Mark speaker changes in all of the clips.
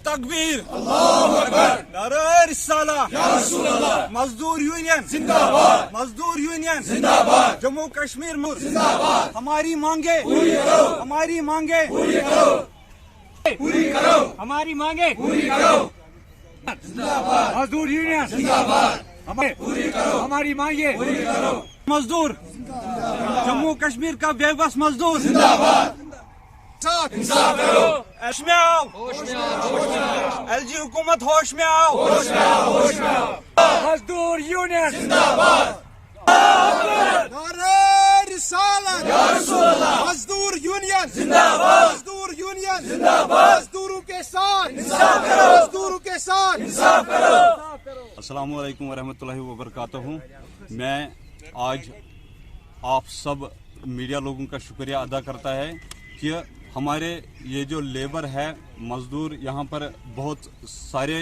Speaker 1: तकबीर, अल्लाहु अकबर, नारे रिसाला, या रसूल अल्लाह, मजदूर यूनियन जिंदाबाद, मजदूर यूनियन जिंदाबाद, जम्मू कश्मीर जिंदाबाद, हमारी मांगे पूरी करो, हमारी मांगे पूरी करो, पूरी करो, हमारी मांगे पूरी करो, जिंदाबाद, मजदूर यूनियन जिंदाबाद, हमें पूरी करो, हमारी मांगे पूरी करो, मजदूर जम्मू कश्मीर का बेबस मजदूर जिंदाबाद, इंसाफ करो, होश में आओ, एलजी हुकूमत होश में आओ, होश में आओ, होश में आओ, मजदूर यूनियन जिंदाबाद, नारे रिसालत, या रसूल अल्लाह, मजदूर यूनियन जिंदाबाद, मजदूर यूनियन जिंदाबाद, मजदूरों के साथ इंसाफ करो, मजदूरों के साथ इंसाफ करो।
Speaker 2: अस्सलामु अलैकुम वरहमतुल्लाहि वबरकातुहू। मैं आज आप सब मीडिया लोगों का शुक्रिया अदा करता है कि हमारे ये जो लेबर है मजदूर यहाँ पर बहुत सारे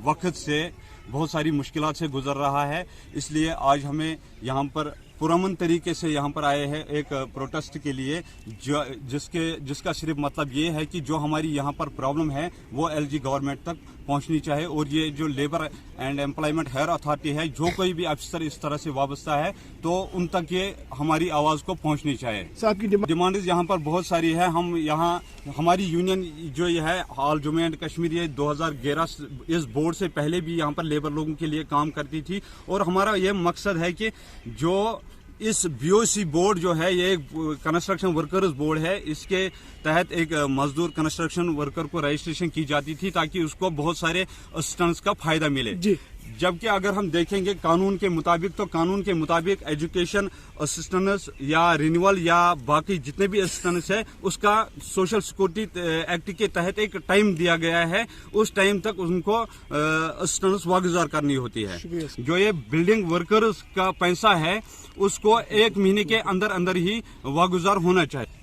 Speaker 2: वक्त से बहुत सारी मुश्किलात से गुजर रहा है, इसलिए आज हमें यहाँ पर पुरअमन तरीके से यहाँ पर आए हैं एक प्रोटेस्ट के लिए, जिसका सिर्फ मतलब ये है कि जो हमारी यहाँ पर प्रॉब्लम है वो एलजी गवर्नमेंट तक पहुँचनी चाहिए, और ये जो labour and employment higher authority है, जो कोई भी अफसर इस तरह से वाबस्ता है तो उन तक ये हमारी आवाज़ को पहुँचनी चाहिए। आपकी डिमांड यहाँ पर बहुत सारी है। हम यहाँ हमारी यूनियन जो ये है ऑल जम्मू एंड कश्मीर, ये 2011 इस बोर्ड से पहले भी यहाँ पर लेबर लोगों के लिए काम करती थी, और हमारा ये मकसद है कि जो इस बीओसी बोर्ड जो है ये कंस्ट्रक्शन वर्कर्स बोर्ड है, इसके तहत एक मजदूर कंस्ट्रक्शन वर्कर को रजिस्ट्रेशन की जाती थी ताकि उसको बहुत सारे असिस्टेंस का फायदा मिले। जबकि अगर हम देखेंगे कानून के मुताबिक, तो कानून के मुताबिक एजुकेशन असिस्टेंस या रिन्यूअल या बाकी जितने भी असिस्टेंस है उसका सोशल सिक्योरिटी एक्ट के तहत एक टाइम दिया गया है, उस टाइम तक उनको असिस्टेंस वागुजार करनी होती है। जो ये बिल्डिंग वर्कर्स का पैसा है उसको 1 महीने के अंदर अंदर ही वागुजार होना चाहिए।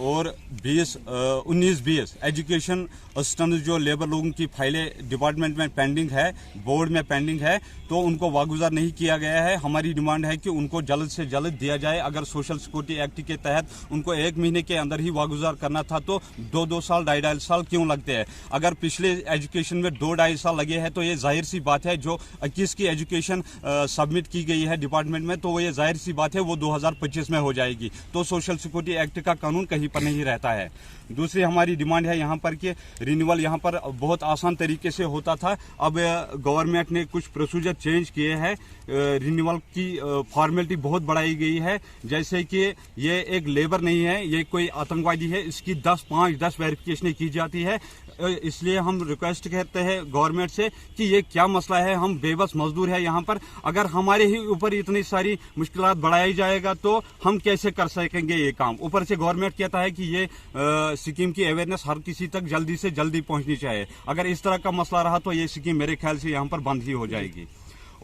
Speaker 2: और 19-20 एजुकेशन असिस्टेंट जो लेबर लोगों की फाइलें डिपार्टमेंट में पेंडिंग है, बोर्ड में पेंडिंग है, तो उनको वागुजार नहीं किया गया है। हमारी डिमांड है कि उनको जल्द से जल्द दिया जाए। अगर सोशल सिक्योरिटी एक्ट के तहत उनको 1 महीने के अंदर ही वागुजार करना था तो 2-2 साल 2.5 साल क्यों लगते हैं? अगर पिछले एजुकेशन में 2-2.5 साल लगे हैं तो ये जाहिर सी बात है, जो 21 की एजुकेशन सबमिट की गई है डिपार्टमेंट में, तो ये जाहिर सी बात है वो 2025 में हो जाएगी, तो सोशल सिक्योरिटी एक्ट का कानून कहीं पर नहीं रहता है। दूसरी हमारी डिमांड है यहाँ पर कि रिन्यूअल यहाँ पर बहुत आसान तरीके से होता था, अब गवर्नमेंट ने कुछ प्रोसीजर चेंज किए हैं, रिन्यूअल की फॉर्मेलिटी बहुत बढ़ाई गई है। जैसे कि ये एक लेबर नहीं है, ये कोई आतंकवादी है, इसकी 10 वेरिफिकेशन की जाती है। इसलिए हम रिक्वेस्ट करते हैं गवर्नमेंट से कि ये क्या मसला है, हम बेबस मजदूर हैं यहाँ पर, अगर हमारे ही ऊपर इतनी सारी मुश्किलात बढ़ाई जाएगा तो हम कैसे कर सकेंगे ये काम। ऊपर से गवर्नमेंट कहता है कि ये स्कीम की अवेयरनेस हर किसी तक जल्दी से जल्दी पहुंचनी चाहिए। अगर इस तरह का मसला रहा तो ये स्कीम मेरे ख्याल से यहाँ पर बंद ही हो जाएगी।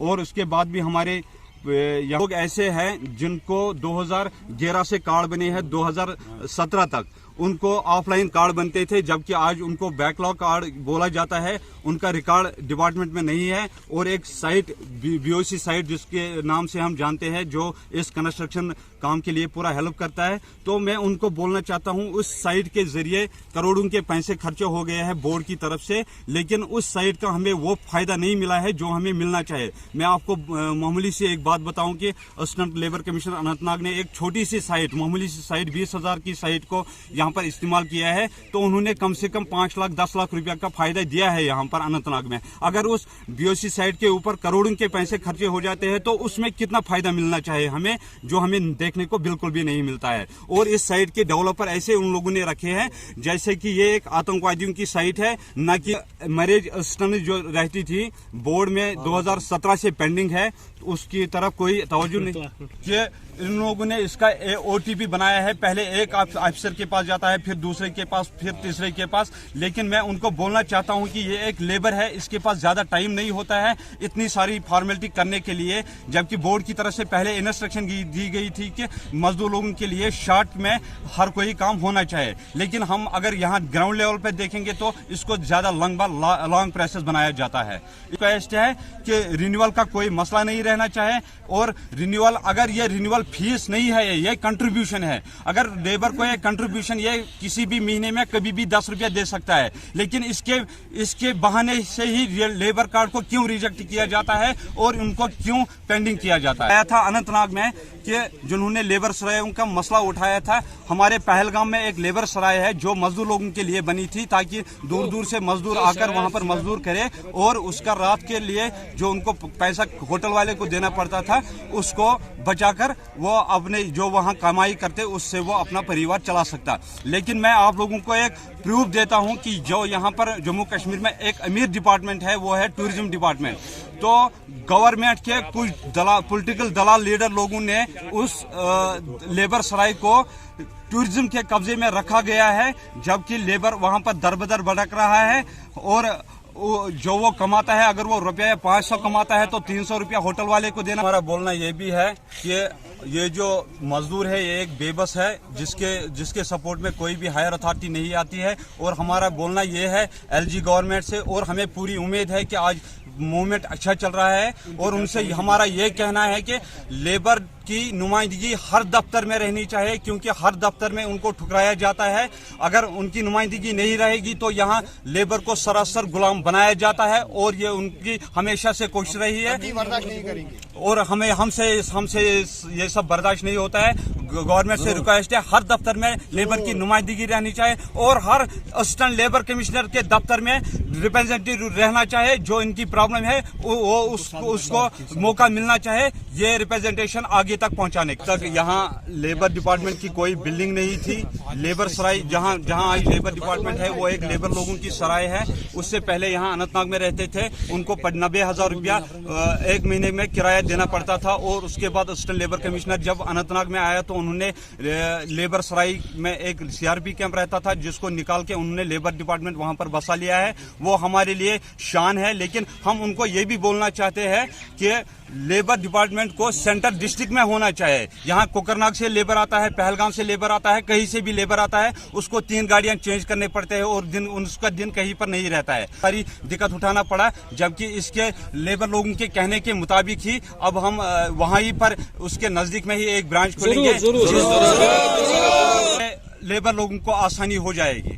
Speaker 2: और उसके बाद भी हमारे लोग ऐसे हैं जिनको 2011 से कार्ड बने हैं 2017 तक, उनको ऑफलाइन कार्ड बनते थे, जबकि आज उनको बैकलॉग कार्ड बोला जाता है, उनका रिकॉर्ड डिपार्टमेंट में नहीं है। और एक साइट बीओसी साइट जिसके नाम से हम जानते हैं, जो इस कंस्ट्रक्शन काम के लिए पूरा हेल्प करता है, तो मैं उनको बोलना चाहता हूं उस साइट के जरिए करोड़ों के पैसे खर्चे हो गए हैं बोर्ड की तरफ से, लेकिन उस साइट का हमें वो फायदा नहीं मिला है जो हमें मिलना चाहिए। मैं आपको मामूली से एक बात बताऊं कि असिस्टेंट लेबर कमिश्नर अनंतनाग ने एक छोटी सी साइट, मामूली सी साइट 20,000 की साइट को यहाँ पर इस्तेमाल किया है, तो उन्होंने कम से कम 5 लाख 10 लाख रुपया का फायदा दिया है यहाँ पर अनंतनाग में। अगर उस बीओसी साइट के ऊपर करोड़ों के पैसे खर्चे हो जाते हैं तो उसमें कितना फायदा मिलना चाहिए हमें, जो हमें देखने को बिल्कुल भी नहीं मिलता है। और इस साइट के डेवलपर ऐसे उन लोगों ने रखे हैं जैसे कि ये एक आतंकवादियों की साइट है, न कि मैरिज असिस्टेंट जो रहती थी बोर्ड में 2017 से पेंडिंग है, उसकी तरफ कोई तवज्जो नहीं। कि इन लोगों ने इसका ओटीपी बनाया है, पहले एक अफसर के पास जाता है, फिर दूसरे के पास, फिर तीसरे के पास। लेकिन मैं उनको बोलना चाहता हूं कि ये एक लेबर है, इसके पास ज्यादा टाइम नहीं होता है इतनी सारी फॉर्मेलिटी करने के लिए, जबकि बोर्ड की तरफ से पहले इंस्ट्रक्शन दी गई थी कि मजदूर लोगों के लिए शॉर्ट में हर कोई काम होना चाहिए। लेकिन हम अगर यहाँ ग्राउंड लेवल पर देखेंगे तो इसको ज्यादा लंबा लॉन्ग प्रोसेस बनाया जाता है। रिक्वेस्ट है कि रिन्यूअल का कोई मसला नहीं रहना चाहिए। और रिन्यूअल, अगर ये रिन्यूअल फीस नहीं है, ये कंट्रीब्यूशन है। अगर लेबर को ये कंट्रीब्यूशन ये किसी भी महीने में कभी भी 10 रुपया दे सकता है, लेकिन इसके बहाने से ही लेबर कार्ड को क्यों रिजेक्ट किया जाता है और उनको क्यों पेंडिंग किया जाता है। आया था अनंतनाग में कि जिन्होंने लेबर सरायों का मसला उठाया था। हमारे पहलगाम में एक लेबर सराय है जो मजदूर लोगों के लिए बनी थी, ताकि दूर दूर से मजदूर आकर वहां पर मजदूर करे और उसका रात के लिए जो उनको पैसा होटल वाले को देना पड़ता था उसको बचाकर वो अपने जो वहां कमाई करते उससे वो अपना परिवार चला सकता। लेकिन मैं आप लोगों को एक प्रूफ देता हूं कि जो यहाँ पर जम्मू कश्मीर में एक अमीर डिपार्टमेंट है वो है टूरिज्म डिपार्टमेंट। तो गवर्नमेंट के कुछ पॉलिटिकल दलाल लीडर लोगों ने उस लेबर सराय को टूरिज्म के कब्जे में रखा गया है, जबकि लेबर वहां पर दर बदर भटक रहा है। और जो वो कमाता है, अगर वो रुपया 500 कमाता है तो 300 रुपया होटल वाले को देना। हमारा बोलना ये भी है कि ये जो मजदूर है ये एक बेबस है जिसके सपोर्ट में कोई भी हायर अथॉरिटी नहीं आती है। और हमारा बोलना ये है एलजी गवर्नमेंट से, और हमें पूरी उम्मीद है कि आज मूवमेंट अच्छा चल रहा है। और उनसे हमारा ये कहना है कि लेबर की नुमाइंदगी हर दफ्तर में रहनी चाहिए, क्योंकि हर दफ्तर में उनको ठुकराया जाता है। अगर उनकी नुमाइंदगी नहीं रहेगी तो यहाँ लेबर को सरासर गुलाम बनाया जाता है, और ये उनकी हमेशा से कोशिश रही है और हमसे ये सब बर्दाश्त नहीं होता है। गवर्नमेंट से रिक्वेस्ट है हर दफ्तर में लेबर की नुमाइंदगी रहनी चाहिए और हर असिस्टेंट लेबर कमिश्नर के दफ्तर में रिप्रेजेंटेटिव रहना चाहिए। जो इनकी प्रॉब्लम है वो उसको मौका मिलना चाहिए ये रिप्रेजेंटेशन आगे तक पहुंचाने तक। यहाँ लेबर डिपार्टमेंट की कोई बिल्डिंग नहीं थी। लेबर सराय जहाँ आज लेबर डिपार्टमेंट है वो एक लेबर लोगों की सराय है। उससे पहले यहाँ अनंतनाग में रहते थे, उनको 90,000 रुपया एक महीने में किराया देना पड़ता था। और उसके बाद असिस्टेंट लेबर कमिश्नर जब अनंतनाग में आया तो उन्होंने लेबर सराय में एक सीआरपी कैंप रहता था जिसको निकाल के उन्होंने लेबर डिपार्टमेंट वहां पर बसा लिया है। वो हमारे लिए शान है। लेकिन हम उनको ये भी बोलना चाहते हैं कि लेबर डिपार्टमेंट को सेंट्रल डिस्ट्रिक्ट में होना चाहिए। यहाँ कोकरनाग से लेबर आता है, पहलगाम से लेबर आता है, कहीं से भी लेबर आता है, उसको 3 गाड़ियां चेंज करने पड़ते हैं और उसका दिन कहीं पर नहीं रहता है। सारी दिक्कत उठाना पड़ा, जबकि इसके लेबर लोगों के कहने के मुताबिक ही अब हम वहीं पर उसके नजदीक में ही एक ब्रांच खोलेंगे, जिस तरह लेबर लोगों को आसानी हो जाएगी।